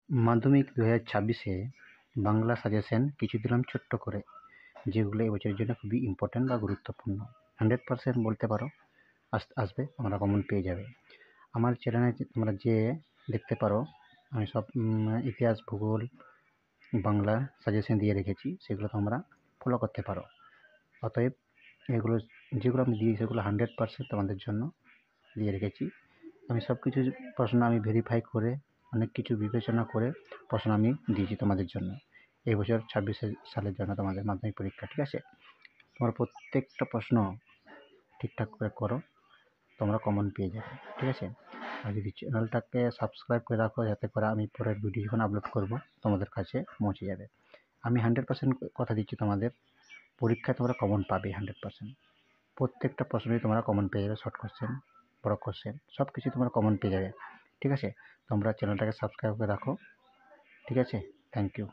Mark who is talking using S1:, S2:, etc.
S1: মাধ্যমিক 2026-এ বাংলা সাজেশন কিছু দিলাম ছোট্ট করে, যেগুলো এবছরের জন্য খুবই ইম্পর্ট্যান্ট বা গুরুত্বপূর্ণ। 100% বলতে পারো আসবে, তোমরা কমন পেয়ে যাবে। আমার চ্যানেলে তোমরা যে দেখতে পারো, আমি সব ইতিহাস, ভূগোল, বাংলা সাজেশন দিয়ে রেখেছি, সেগুলো তোমরা ফলো করতে পারো। অতএব এগুলো যেগুলো আমি দিই সেগুলো 100% তোমাদের জন্য দিয়ে রেখেছি। আমি সব কিছু প্রশ্ন আমি ভেরিফাই করে, অনেক কিছু বিবেচনা করে প্রশ্ন আমি দিয়েছি তোমাদের জন্য এই বছর 26 সালের জন্য তোমাদের মাধ্যমিক পরীক্ষা। ঠিক আছে, তোমরা প্রত্যেকটা প্রশ্ন ঠিকঠাক করে করো, তোমরা কমন পেয়ে যাবে। ঠিক আছে, আর যদি চ্যানেলটাকে সাবস্ক্রাইব করে রাখো, যাতে করে আমি পরের ভিডিও যখন আপলোড করব তোমাদের কাছে পৌঁছে যাবে। আমি 100% কথা দিচ্ছি, তোমাদের পরীক্ষায় তোমরা কমন পাবে 100%। প্রত্যেকটা প্রশ্নই তোমরা কমন পেয়ে যাবে, শর্ট কোশ্চেন, বড় কোশ্চেন, সব কিছু তোমরা কমন পেয়ে যাবে। ঠিক আছে, তোমরা চ্যানেলটাকে সাবস্ক্রাইব করে রাখো। ঠিক আছে, থ্যাংক ইউ।